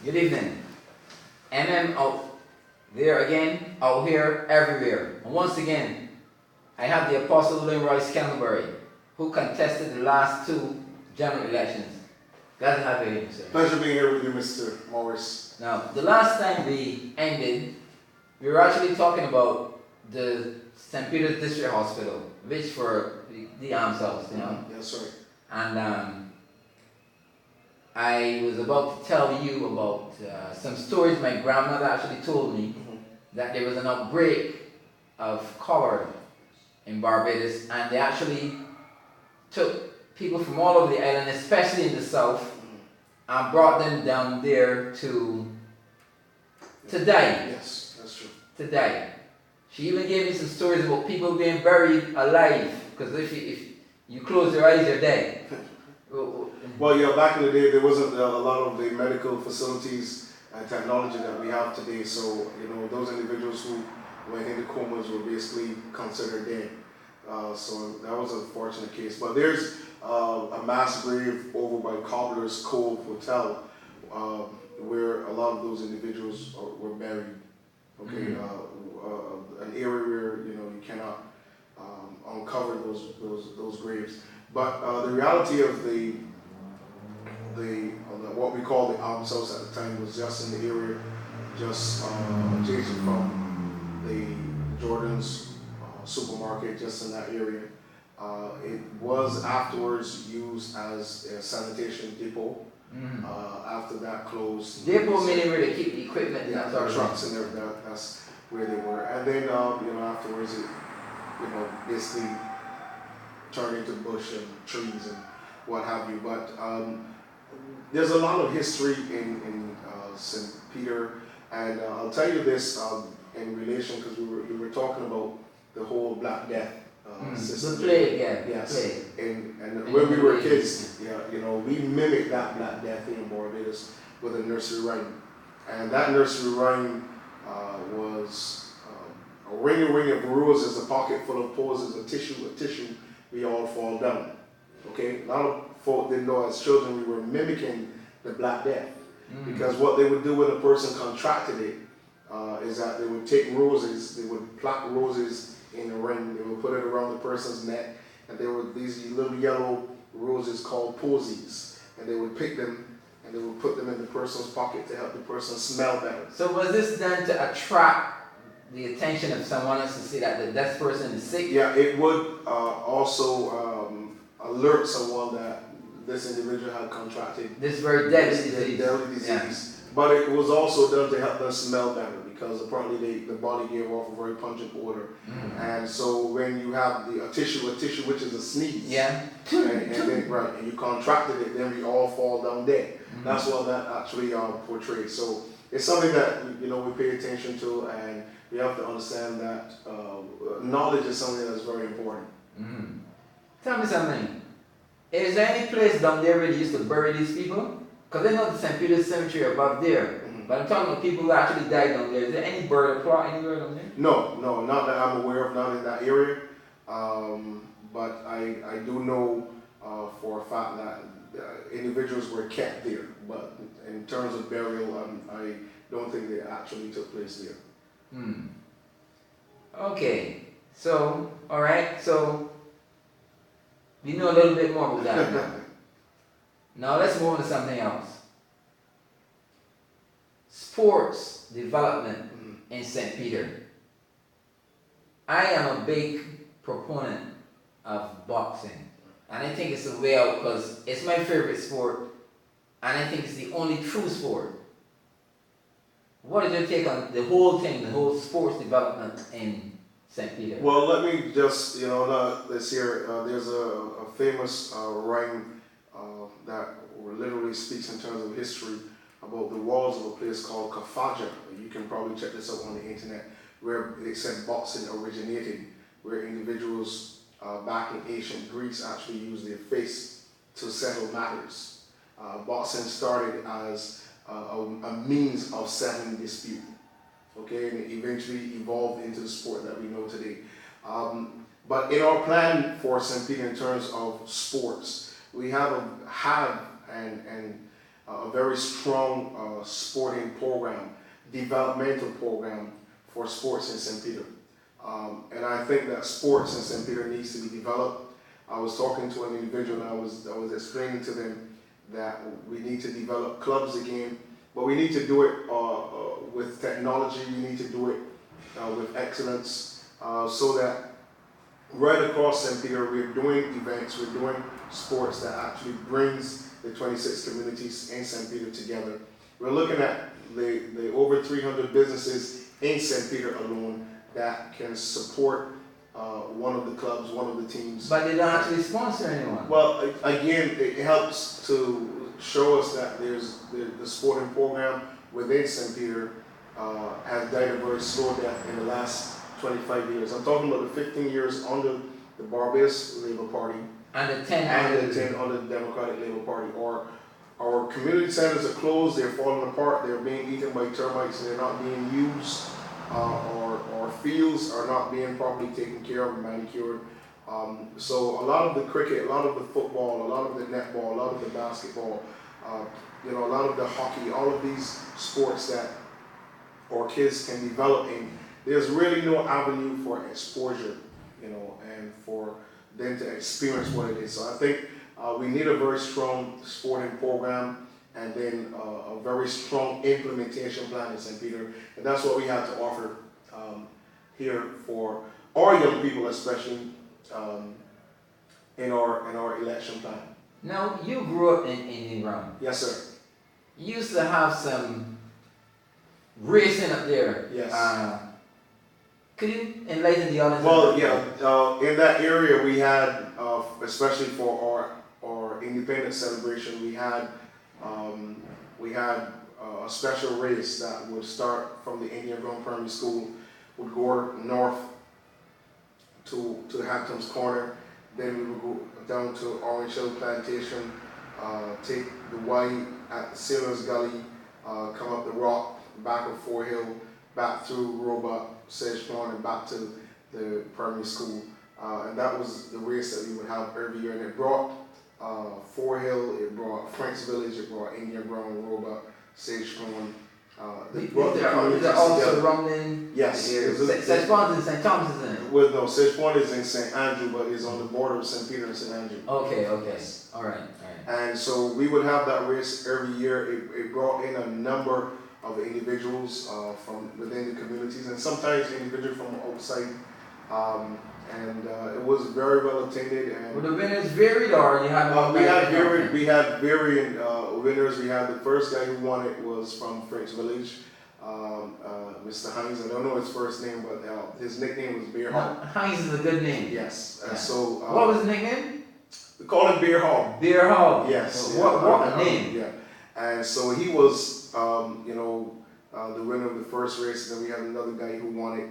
Good evening. M.M. Out There again, out here, everywhere. And once again, I have the Apostle Lynroy Scantlebury, who contested the last two general elections. Glad to have you here, sir. Pleasure being here with you, Mr. Morris. Now, the last time we ended, we were actually talking about the St.Peter District Hospital, which for the arms house, you know. Yes, sir. And I was about to tell you about some stories my grandmother actually told me that there was an outbreak of cholera in Barbados, and they actually took people from all over the island, especially in the south, and brought them down there to die. Yes, that's true. To die. She even gave me some stories about people being buried alive, because if you close your eyes, you're dead. Well, yeah, back in the day, there wasn't a lot of the medical facilities and technology that we have today. So, you know, those individuals who went into comas were basically considered dead. So that was a fortunate case. But there's a mass grave over by Cobbler's Cove Hotel where a lot of those individuals were buried. Okay, an area where, you know, you cannot uncover those graves. But the reality of the what we call the arms house at the time was just in the area, just adjacent from the Jordan's supermarket, just in that area. It was afterwards used as a sanitation depot. After that closed. Depot meaning where they keep the equipment. Yeah, the trucks and everything. That's where they were. And then you know, afterwards it, you know, basically turned into bush and trees and what have you. But there's a lot of history in St. Peter, and I'll tell you this in relation, because we were talking about the whole Black Death system. The plague, yeah. Yes. Plague. And when we were kids, yeah, you know, we mimicked that Black Death in Barbados with a nursery rhyme, and that nursery rhyme was a ring of roses, a pocket full of posies, a tissue, we all fall down. Okay, a lot of folk didn't know as children we were mimicking the Black Death, because what they would do when a person contracted it is that they would take roses, they would pluck roses in a ring, they would put it around the person's neck, and there were these little yellow roses called posies, and they would pick them and they would put them in the person's pocket to help the person smell better. So was this done to attract the attention of someone else to see that this person is sick? Yeah, it would also alert someone that this individual had contracted this very deadly disease. Yeah. But it was also done to help them smell better, because apparently the body gave off a very pungent odor. And so when you have a tissue which is a sneeze, yeah, and then and you contracted it, then we all fall down dead. That's what that actually portrays. So it's something that, you know, we pay attention to, and we have to understand that knowledge is something that's very important. Tell me something. Is there any place down there where they used to bury these people? Because they know the St. Peter Cemetery above there. But I'm talking about people who actually died down there. Is there any burial plot anywhere down there? No, not that I'm aware of, not in that area. But I do know for a fact that individuals were kept there. But in terms of burial, I don't think they actually took place there. Okay. So, alright. So, we know a little bit more about that now. Now let's move on to something else. Sports development in St. Peter. I am a big proponent of boxing, and I think it's a way out because it's my favorite sport, and I think it's the only true sport. What is your take on the whole thing, the whole sports development in St. Peter? Well, let me just, you know, let's hear, there's a famous rhyme that literally speaks in terms of history about the walls of a place called Kafaja. You can probably check this out on the internet, where they said boxing originated, where individuals back in ancient Greece actually used their face to settle matters. Boxing started as a means of settling dispute. Okay, and it eventually evolved into the sport that we know today. But in our plan for St. Peter in terms of sports, we have a very strong sporting program, developmental program for sports in St. Peter. And I think that sports in St. Peter needs to be developed. I was talking to an individual and I was explaining to them that we need to develop clubs again, but we need to do it with technology, we need to do it with excellence, so that right across St. Peter we're doing events, we're doing sports that actually brings the 26 communities in St. Peter together. We're looking at the over 300 businesses in St. Peter alone that can support one of the clubs, one of the teams. But they don't actually sponsor anyone. Well, again, it helps to show us that there's the sporting program within St. Peter has died a very slow death in the last 25 years. I'm talking about the 15 years under the Barbados Labour Party And the 10 and the 10 under the Democratic Labour Party. Our community centers are closed, they're falling apart, they're being eaten by termites, and they're not being used. Our fields are not being properly taken care of and manicured. So a lot of the cricket, a lot of the football, a lot of the netball, a lot of the basketball, a lot of the hockey, all of these sports that our kids can develop in, there's really no avenue for exposure, and for them to experience what it is. So I think we need a very strong sporting program, and then a very strong implementation plan in St. Peter. And that's what we have to offer here for our young people, especially in our election plan. Now, you grew up in Indian ground. Yes, sir. You used to have some racing up there. Yes. Could you enlighten the audience? Well, yeah. In that area, we had, especially for our independence celebration, we had a special race that would start from the Indian Ground Primary School, would go north to Hampton's Corner, then we would go down to Orange Hill Plantation, take the Y at the Sailor's Gully, come up the rock, back of Fort Hill, back through Roebuck, Sedgemoor, and back to the primary school. And that was the race that we would have every year. And it brought Fort Hill, it brought French Village, it brought Indian Ground, Roebuck, Sedgemoor. They're also Rumlin. Yes. Sedgemoor and St. Thomas is in it. Well, no, Sedgemoor is in St. Andrew, but it's on the border of St. Peter and St. Andrew. Okay. Yes. All right. And so we would have that race every year. It brought in a number of individuals from within the communities, and sometimes individuals from outside. And it was very well attended. And well, the winners varied, or you had we had varying winners. We had the first guy who won it was from French Village, Mr. Hines. I don't know his first name, but his nickname was Beer Hall. Hines is a good name. Yes. Yeah. So what was his nickname? We call him Beer Hall. Beer Hall. Yes. What a name. Yeah. And so he was, the winner of the first race. And then we had another guy who won it.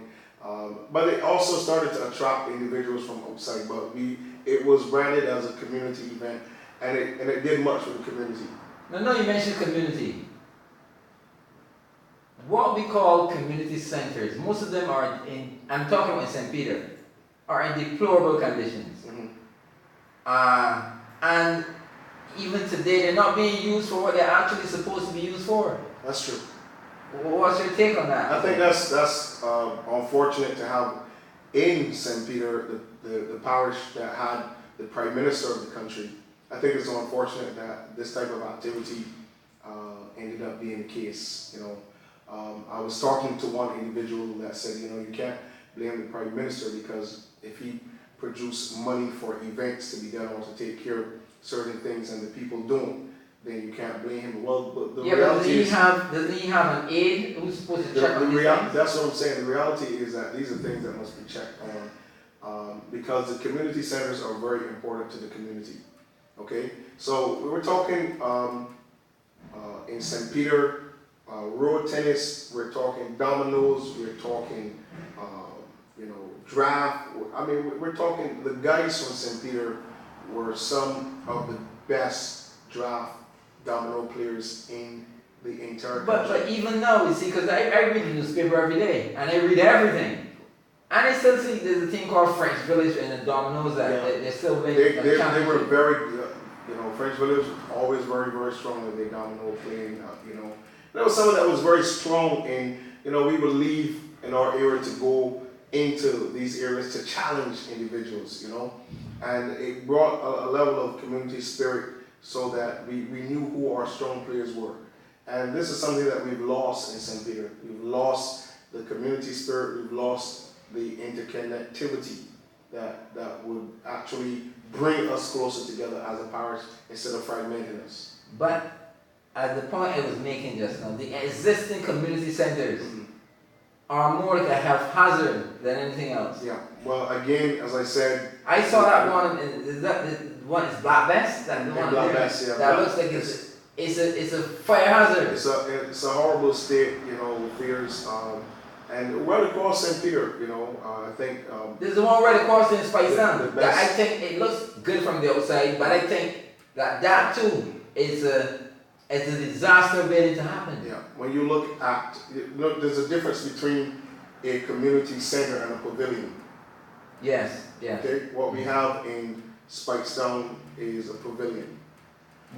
But it also started to attract individuals from outside. But it was branded as a community event, and it did much for the community. No, you mentioned community. What we call community centers, most of them are I'm talking about St. Peter, are in deplorable conditions. Mm-hmm. And even today, they're not being used for what they're actually supposed to be used for. That's true. What's your take on that? I think that's unfortunate to have in St. Peter the parish that had the Prime Minister of the country. I think it's unfortunate that this type of activity ended up being the case. I was talking to one individual that said, you can't blame the Prime Minister, because if he produced money for events to be done or to take care of certain things and the people don't, then you can't blame him. Well, but the reality is, doesn't he have an aide who's supposed to check on these things? That's what I'm saying. The reality is that these are things that must be checked on, because the community centers are very important to the community. Okay, so we were talking in St. Peter, road tennis. We're talking dominoes. We're talking, draft. I mean, we're talking. The guys from St. Peter were some of the best draft domino players in the entire country. But even now, you see, because I read the newspaper every day, and I read everything. And I still see there's a thing called French Village and the dominoes that they're still making. They were very You know, French Village always very, very strong in their domino playing. You know, there was someone that was very strong in. You know, we would leave in our area to go into these areas to challenge individuals. You know, and it brought a level of community spirit so that we knew who our strong players were. And this is something that we've lost in St. Peter. We've lost the community spirit. We've lost the interconnectivity that would actually bring us closer together as a parish instead of fragmenting us. But at the point I was making just now, the existing community centers are more like a health hazard than anything else. Yeah. Well, again, as I said, I saw that one. Is that the one? Is Black Best? That the one Black there? Best, yeah. That looks like it's a fire hazard. It's a horrible state, you know, with fears. And right across St. Peter, you know, I think. There's the one right across in Spice Town. That I think it looks good from the outside, but I think that too is a disaster waiting to happen. Yeah. When you look at, there's a difference between a community center and a pavilion. Yes. Yeah. Okay. What we have in Spikestown is a pavilion.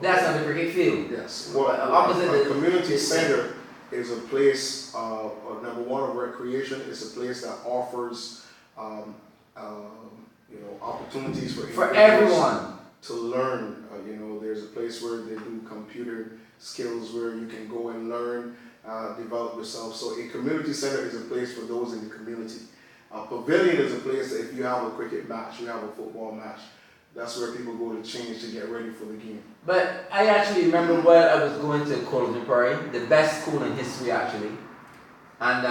That's on the cricket field. Yes. Opposite a community center is a place, number one, of recreation. It's a place that offers, you know, opportunities for everyone to learn. You know, there's a place where they do computer skills where you can go and learn, develop yourself. So a community center is a place for those in the community. A pavilion is a place that if you have a cricket match, you have a football match, that's where people go to change to get ready for the game. But I actually remember when I was going to Scantlebury, the best school in history actually. And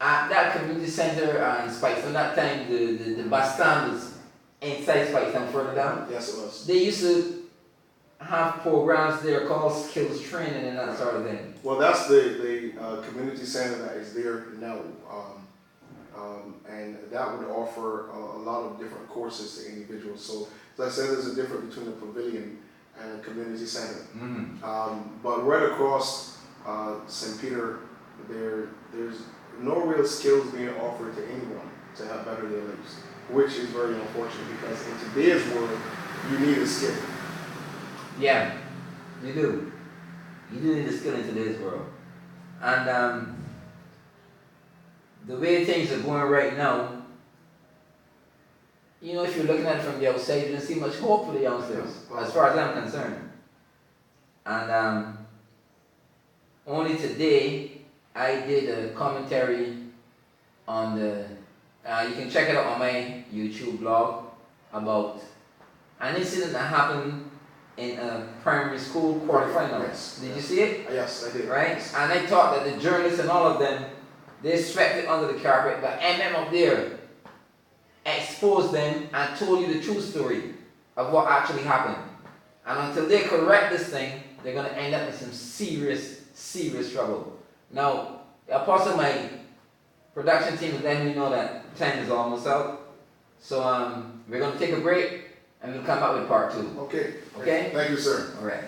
at that community center in Spikestown, that time the bus stand was inside Spikestown further down. Yes, it was. They used to have programs there called skills training and that sort of thing. Well, that's the community center that is there now. And that would offer a lot of different courses to individuals. So, as I said, there's a difference between a pavilion and a community center. But right across St. Peter, there's no real skills being offered to anyone to help better their lives, which is very unfortunate because in today's world, you need a skill. Yeah, you do. You do need a skill in today's world. And the way things are going right now, you know, if you're looking at it from the outside, you don't see much hope for the youngsters, as far as I'm concerned. And only today, I did a commentary on the, you can check it out on my YouTube blog, about an incident that happened in a primary school quarterfinal. Yes. Did you see it? Yes, I did. Right? And I thought that the journalists and all of them, they swept it under the carpet, but M.M Out There exposed them and told you the true story of what actually happened. And until they correct this thing, they're going to end up in some serious, serious trouble. Now, Apostle, my production team is letting me know that time is almost out. So we're going to take a break and we'll come back with part 2. Okay. Okay? Thank you, sir. All right.